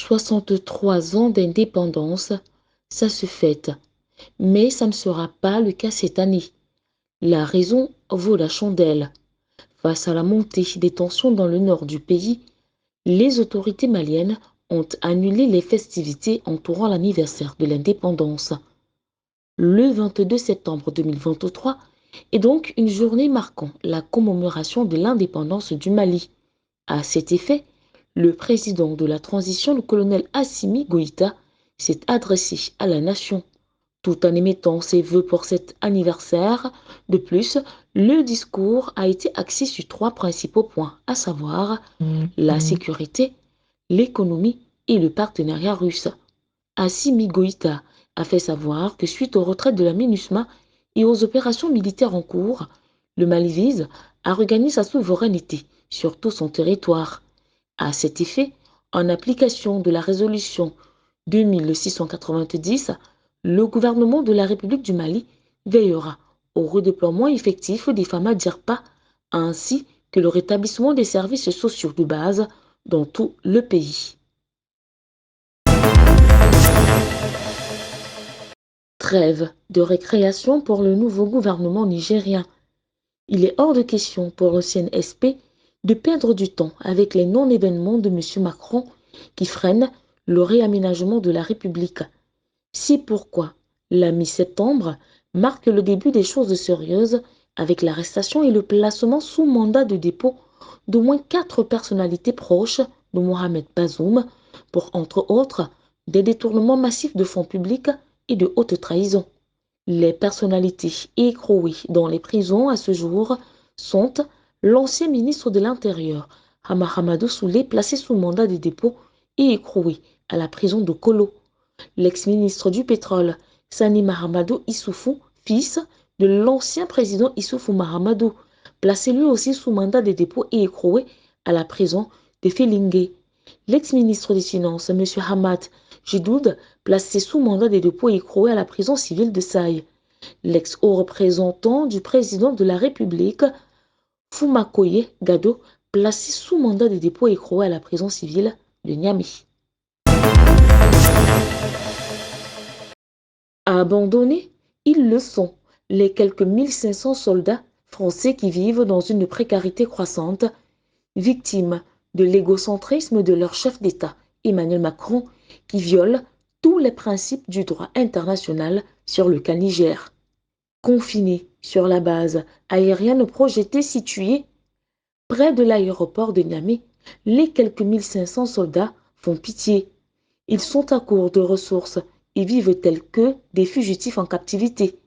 63 ans d'indépendance, ça se fête. Mais ça ne sera pas le cas cette année. La raison vaut la chandelle. Face à la montée des tensions dans le nord du pays, les autorités maliennes ont annulé les festivités entourant l'anniversaire de l'indépendance. Le 22 septembre 2023 est donc une journée marquant la commémoration de l'indépendance du Mali. À cet effet, le président de la transition, le colonel Assimi Goïta, s'est adressé à la nation, tout en émettant ses vœux pour cet anniversaire. De plus, le discours a été axé sur 3 principaux points, à savoir la sécurité, l'économie et le partenariat russe. Assimi Goïta a fait savoir que suite au retrait de la MINUSMA et aux opérations militaires en cours, le Mali vise à regagner sa souveraineté sur tout son territoire. À cet effet, en application de la résolution 2690, le gouvernement de la République du Mali veillera au redéploiement effectif des FAMA DIRPA ainsi que le rétablissement des services sociaux de base dans tout le pays. Trêve de récréation pour le nouveau gouvernement nigérien. Il est hors de question pour le CNSP de perdre du temps avec les non-événements de M. Macron qui freinent le réaménagement de la République. C'est pourquoi la mi-septembre marque le début des choses sérieuses avec l'arrestation et le placement sous mandat de dépôt d'au moins 4 personnalités proches de Mohamed Bazoum pour, entre autres, des détournements massifs de fonds publics et de haute trahison. Les personnalités écrouées dans les prisons à ce jour sont l'ancien ministre de l'Intérieur, Hamahamadou Soulé, placé sous mandat de dépôt et écroué à la prison de Kolo, l'ex-ministre du Pétrole, Sani Mahamadou Issoufou, fils de l'ancien président Issoufou Mahamadou, placé lui aussi sous mandat de dépôt et écroué à la prison de Filingué, l'ex-ministre des Finances, M. Hamad Jidoud, placé sous mandat de dépôt et écroué à la prison civile de Saï, l'ex-haut représentant du président de la République, Foumakoye Gado, placé sous mandat de dépôt et écroué à la prison civile de Niamey. Abandonnés, ils le sont, les quelques 1500 soldats français qui vivent dans une précarité croissante, victimes de l'égocentrisme de leur chef d'État, Emmanuel Macron, qui viole tous les principes du droit international sur le cas Niger. Confinés sur la base aérienne projetée située près de l'aéroport de Niamey, les quelques 1500 soldats font pitié. Ils sont à court de ressources et vivent tels que des fugitifs en captivité.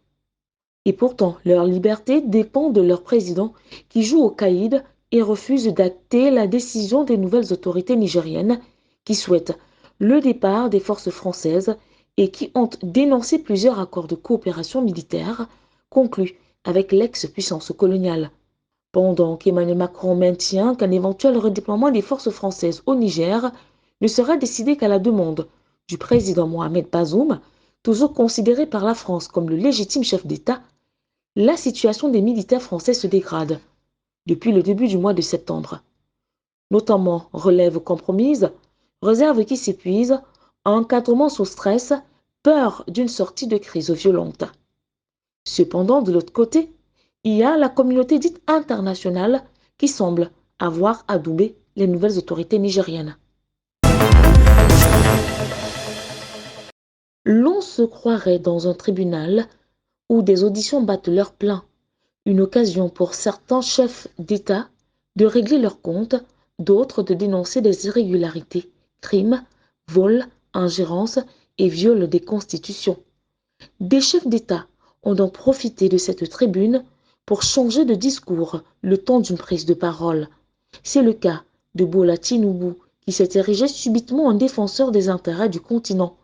Et pourtant, leur liberté dépend de leur président qui joue au caïd et refuse d'acter la décision des nouvelles autorités nigériennes qui souhaitent le départ des forces françaises et qui ont dénoncé plusieurs accords de coopération militaire conclus avec l'ex-puissance coloniale. Pendant qu'Emmanuel Macron maintient qu'un éventuel redéploiement des forces françaises au Niger ne sera décidé qu'à la demande du président Mohamed Bazoum, toujours considéré par la France comme le légitime chef d'État, la situation des militaires français se dégrade depuis le début du mois de septembre. Notamment relève compromise, réserve qui s'épuise, encadrement sous stress, peur d'une sortie de crise violente. Cependant, de l'autre côté, il y a la communauté dite internationale qui semble avoir adoubé les nouvelles autorités nigériennes. L'on se croirait dans un tribunal où des auditions battent leur plein, une occasion pour certains chefs d'État de régler leurs comptes, d'autres de dénoncer des irrégularités, crimes, vols, ingérences et viols des constitutions. Des chefs d'État ont donc profité de cette tribune pour changer de discours le temps d'une prise de parole. C'est le cas de Bola Tinubu qui s'est érigé subitement en défenseur des intérêts du continent.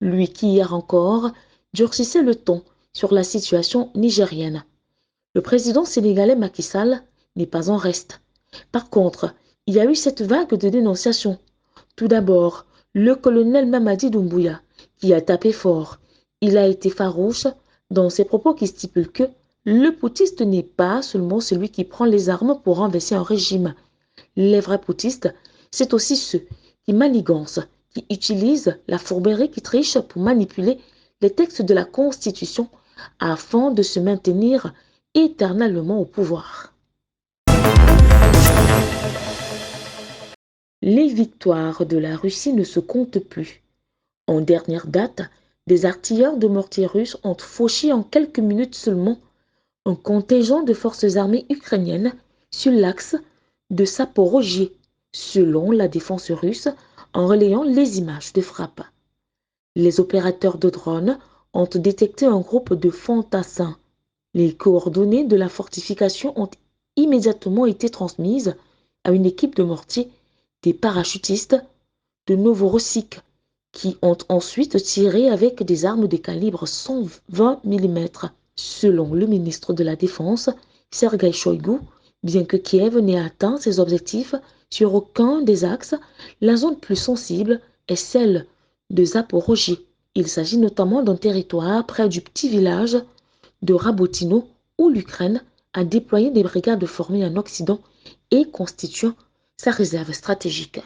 Lui qui hier encore durcissait le ton sur la situation nigérienne. Le président sénégalais Macky Sall n'est pas en reste. Par contre, il y a eu cette vague de dénonciations. Tout d'abord, le colonel Mamadi Doumbouya qui a tapé fort. Il a été farouche dans ses propos qui stipulent que le putschiste n'est pas seulement celui qui prend les armes pour renverser un régime. Les vrais putschistes, c'est aussi ceux qui manigancent, qui utilise la fourberie qui triche pour manipuler les textes de la Constitution afin de se maintenir éternellement au pouvoir. Les victoires de la Russie ne se comptent plus. En dernière date, des artilleurs de mortiers russes ont fauché en quelques minutes seulement un contingent de forces armées ukrainiennes sur l'axe de Saporogie, selon la défense russe, en relayant les images de frappe. Les opérateurs de drones ont détecté un groupe de fantassins. Les coordonnées de la fortification ont immédiatement été transmises à une équipe de mortiers, des parachutistes de Novorossiysk, qui ont ensuite tiré avec des armes de calibre 120 mm. Selon le ministre de la Défense, Sergueï Shoigu, bien que Kiev n'ait atteint ses objectifs sur aucun des axes, la zone plus sensible est celle de Zaporogie. Il s'agit notamment d'un territoire près du petit village de Rabotino où l'Ukraine a déployé des brigades formées en Occident et constituant sa réserve stratégique.